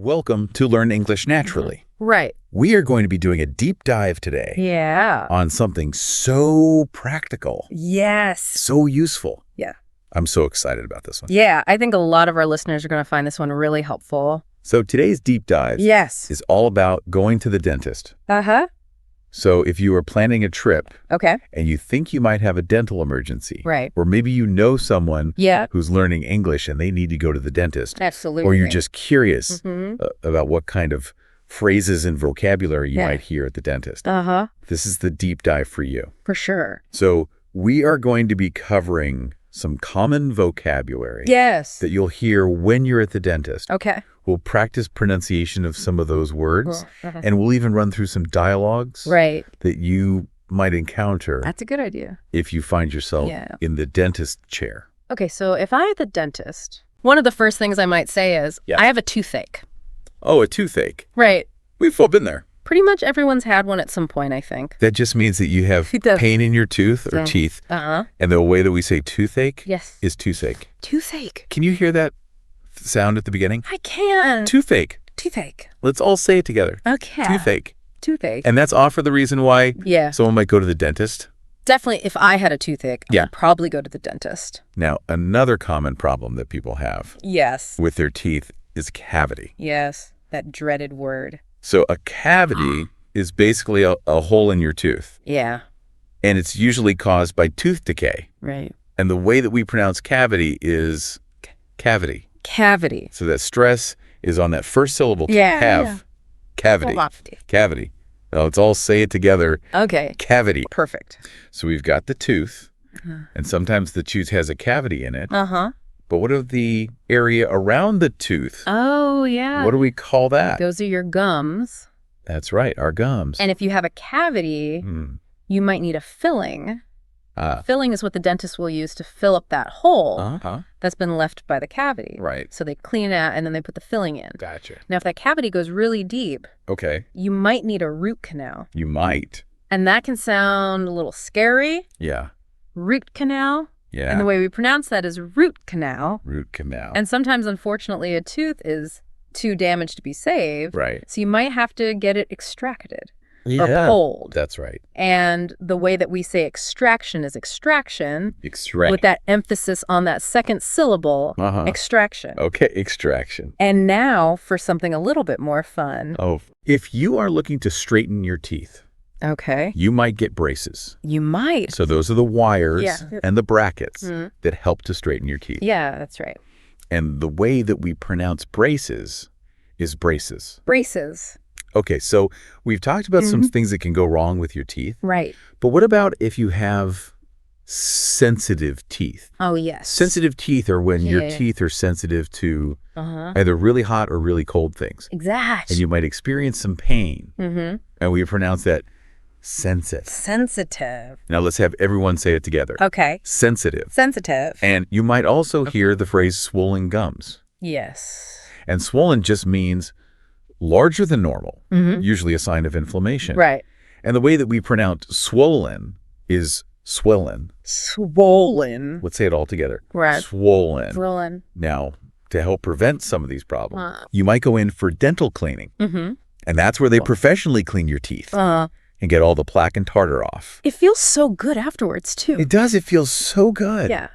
Welcome to Learn English Naturally. Right. We are going to be doing a deep dive today Yeah. on something so practical, Yes. so useful. Yeah. I'm so excited about this one. Yeah. I think a lot of our listeners are going to find this one really helpful. So today's deep dive Yes. is all about going to the dentist. Uh-huh. So if you are planning a trip Okay. and you think you might have a dental emergency, Right. or maybe you know someone Yeah. who's learning English and they need to go to the dentist, Absolutely. or you're just curious Mhm. about what kind of phrases and vocabulary you Yeah. might hear at the dentist, Uh-huh. this is the deep dive for you. For sure. So we are going to be covering some common vocabulary Yes. that you'll hear when you're at the dentist. Okay. We'll practice pronunciation of some of those words, Uh-huh. and we'll even run through some dialogues Right. that you might encounter That's a good idea. if you find yourself Yeah. in the dentist chair. Okay, so if I had the dentist, one of the first things I might say is, Yeah. I have a toothache. Oh, a toothache. Right. We've all been there. Pretty much everyone's had one at some point, I think. That just means that you have It does. pain in your tooth or Yeah. teeth, Uh-huh. and the way that we say toothache Yes. is toothache. Toothache. Can you hear that sound at the beginning? I can. Toothache. Toothache. Let's all say it together. Okay. Toothache. Toothache. And that's often the reason why Yeah. someone might go to the dentist. Definitely, if I had a toothache, Yeah. I'd probably go to the dentist. Now, another common problem that people have Yes. with their teeth is cavity. Yes. That dreaded word. So a cavity is basically a hole in your tooth, Yeah. and it's usually caused by tooth decay. Right. And the way that we pronounce cavity is cavity. Cavity. So that stress is on that first syllable. Yeah, Cav. yeah. Cavity. Cavity. Now, let's all say it together. Okay. Cavity. Perfect. So we've got the tooth, and sometimes the tooth has a cavity in it. Uh-huh. But what of the area around the tooth? Oh, yeah. What do we call that? Those are your gums. That's right, our gums. And if you have a cavity, Hmm. you might need a filling. Ah. Filling is what the dentist will use to fill up that hole Uh-huh. that's been left by the cavity. Right. So they clean it out and then they put the filling in. Gotcha. Now, if that cavity goes really deep, Okay. you might need a root canal. You might. And that can sound a little scary. Yeah. Root canal. Yeah. And the way we pronounce that is root canal. Root canal. And sometimes, unfortunately, a tooth is too damaged to be saved. Right. So you might have to get it extracted or Yeah. pulled. That's right. And the way that we say extraction is extraction, Extract. with that emphasis on that second syllable, Uh-huh. extraction. Okay, extraction. And now for something a little bit more fun. Oh, if you are looking to straighten your teeth, Okay. you might get braces. You might. So those are the wires Yeah. and the brackets Mhm. that help to straighten your teeth. Yeah, that's right. And the way that we pronounce braces is braces. Braces. Okay, so we've talked about some Mhm. things that can go wrong with your teeth, Right. but what about if you have sensitive teeth? Oh, yes. Sensitive teeth are when your Yeah. teeth are sensitive to Uh-huh. either really hot or really cold things. Exactly. And you might experience some pain, Mm-hmm. and we pronounce that sensitive. Sensitive. Now let's have everyone say it together. Okay. Sensitive. Sensitive. And you might also hear the phrase swollen gums. Yes. And swollen just means larger than normal, Mhm. usually a sign of inflammation. Right. And the way that we pronounce swollen is swollen. Swollen. Let's say it all together. Right. Swollen. Swollen. Now, to help prevent some of these problems, you might go in for dental cleaning. Mm-hmm. And that's where they professionally clean your teeth and get all the plaque and tartar off. It feels so good afterwards, too. It does. It feels so good. Yeah.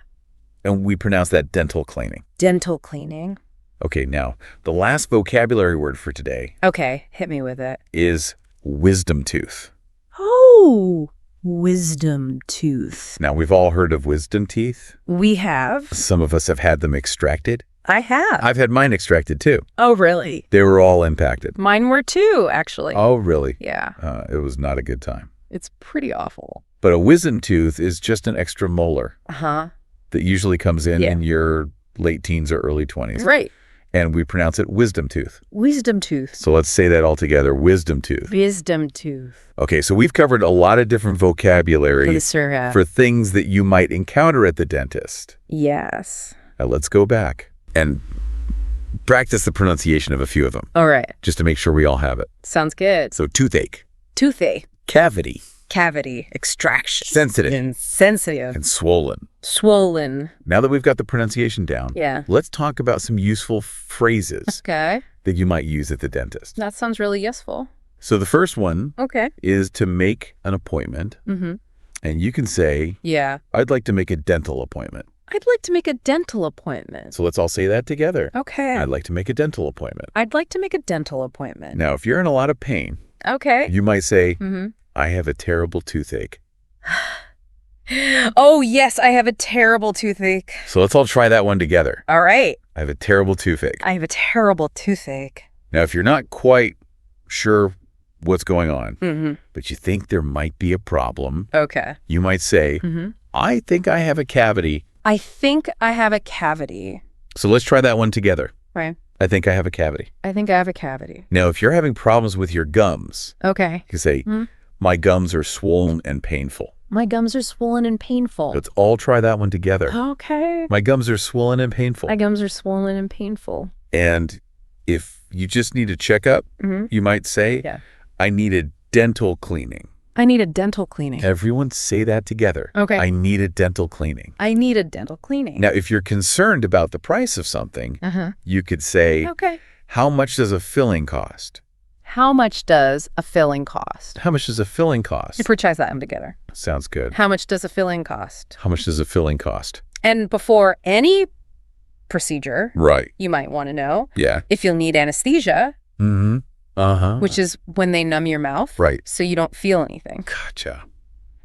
And we pronounce that dental cleaning. Dental cleaning. Okay, now, the last vocabulary word for today Okay, hit me with it. is wisdom tooth. Oh, wisdom tooth. Now, we've all heard of wisdom teeth. We have. Some of us have had them extracted. I have. I've had mine extracted too. Oh, really? They were all impacted. Mine were too, actually. Oh, really? Yeah. It was not a good time. It's pretty awful. But a wisdom tooth is just an extra molar Uh-huh. that usually comes in Yeah. in your late teens or early 20s. Right. And we pronounce it wisdom tooth. Wisdom tooth. So let's say that all together, wisdom tooth. Wisdom tooth. Okay, so we've covered a lot of different vocabulary Yes, sir. for things that you might encounter at the dentist. Yes. Now let's go back and practice the pronunciation of a few of them, All right. just to make sure we all have it. Sounds good. So toothache, Toothache. cavity, Cavity. Extraction. sensitive, Insensitive. and swollen. Swollen. Now that we've got the pronunciation down, Yeah. let's talk about some useful phrases Okay. that you might use at the dentist. That sounds really useful. So the first one Okay. is to make an appointment. Mm-hmm. And you can say, Yeah. I'd like to make a dental appointment. I'd like to make a dental appointment. So let's all say that together. Okay. I'd like to make a dental appointment. I'd like to make a dental appointment. Now, if you're in a lot of pain, Okay. you might say, Mm-hmm. I have a terrible toothache. Oh, yes, I have a terrible toothache. So let's all try that one together. All right. I have a terrible toothache. I have a terrible toothache. Now, if you're not quite sure what's going on, Mm-hmm. but you think there might be a problem, Okay. you might say, Mm-hmm. I think I have a cavity. I think I have a cavity. So let's try that one together. Right. I think I have a cavity. I think I have a cavity. Now, if you're having problems with your gums, Okay. you can say, Mhm. my gums are swollen and painful. My gums are swollen and painful. Let's all try that one together. Okay. My gums are swollen and painful. My gums are swollen and painful. And if you just need a checkup, Mm-hmm. you might say, Yeah. I need a dental cleaning. I need a dental cleaning. Everyone say that together. Okay. I need a dental cleaning. I need a dental cleaning. Now, if you're concerned about the price of something, Uh-huh. you could say, Okay. how much does a filling cost? How much does a filling cost? How much does a filling cost? If we try that together. Sounds good. How much does a filling cost? How much does a filling cost? And before any procedure, Right. you might want to know Yeah. if you'll need anesthesia, Mm-hmm. Uh-huh. which is when they numb your mouth. Right. So you don't feel anything. Gotcha.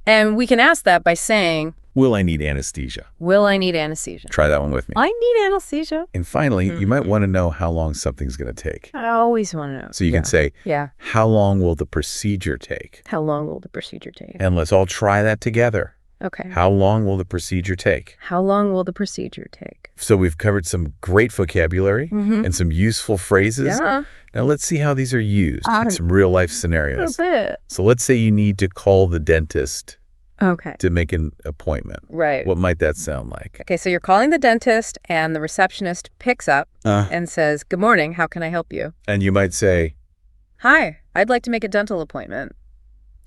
And we can ask that by saying, Will I need anesthesia? will I need anesthesia? Try that one with me. I need anesthesia. And finally, you might want to know how long something's going to take. I always want to know. So you can say, Yeah. how long will the procedure take? How long will the procedure take? And let's all try that together. Okay. How long will the procedure take? How long will the procedure take? So we've covered some great vocabulary Mm-hmm. and some useful phrases. Yeah. Now let's see how these are used in some real life scenarios. bit. So let's say you need to call the dentist Okay. to make an appointment. Right. What might that sound like? Okay, so you're calling the dentist and the receptionist picks up and says, "Good morning, how can I help you?" And you might say, "Hi, I'd like to make a dental appointment."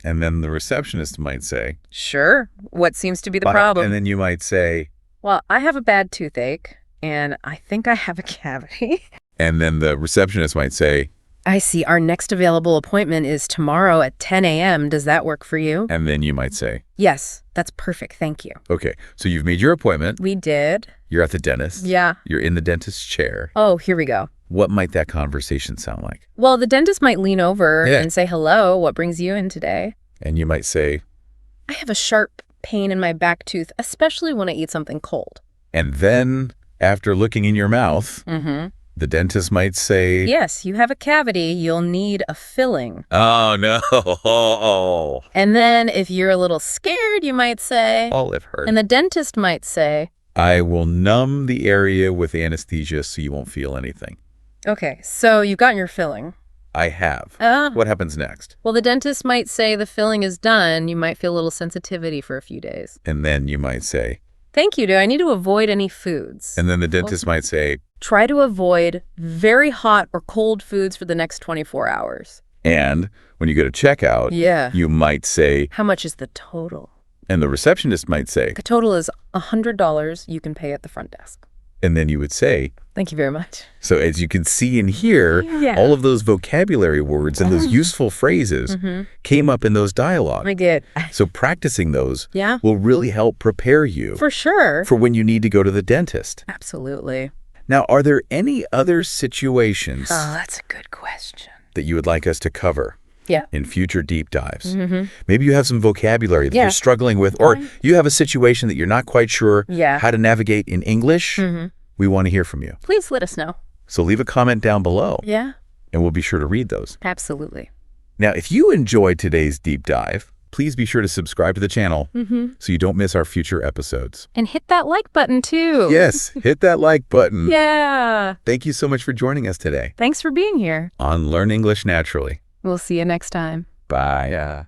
and then the receptionist might say, "Sure. What seems to be the "But-" problem?" And then you might say, "Well, I have a bad toothache and I think I have a cavity." and then the receptionist might say, "I see. Our next available appointment is tomorrow at 10 a.m. Does that work for you?" and then you might say, "Yes, that's perfect. Thank you." okay, so you've made your appointment. We did. You're at the dentist. Yeah. You're in the dentist's chair. Oh, here we go. What might that conversation sound like? Well, the dentist might lean over Yeah. and say, "Hello, what brings you in today?" And you might say, "I have a sharp pain in my back tooth, especially when I eat something cold." and then after looking in your mouth, Mm-hmm. the dentist might say, Yes, you have a cavity. You'll need a filling. oh no, oh, And then if you're a little scared, you might say, olive hurt. and the dentist might say, I will numb the area with anesthesia so you won't feel anything. okay, so you've gotten your filling. I have. Ah. What happens next? Well, the dentist might say the filling is done. You might feel a little sensitivity for a few days. And then you might say, Thank you. Do I need to avoid any foods? and then the dentist might say, Try to avoid very hot or cold foods for the next 24 hours. and when you go to checkout, Yeah. you might say, How much is the total? and the receptionist might say, The total is $100. You can pay at the front desk. and then you would say, Thank you very much. so as you can see and hear, Yeah. all of those vocabulary words and those useful phrases came up in those dialogue. I did. So practicing those Yeah. will really help prepare you For sure. for when you need to go to the dentist. Absolutely. Now, are there any other situations Oh, that's a good question. that you would like us to cover Yeah. in future deep dives? Maybe you have some vocabulary that Yeah. you're struggling with, or you have a situation that you're not quite sure Yeah. how to navigate in English. We want to hear from you. Please let us know. So leave a comment down below, Yeah. and we'll be sure to read those. Absolutely. Now, if you enjoyed today's deep dive, please be sure to subscribe to the channel so you don't miss our future episodes. And hit that like button too. Yes, hit that like button. Yeah. Thank you so much for joining us today Thanks for being here. on Learn English Naturally. We'll see you next time. Bye.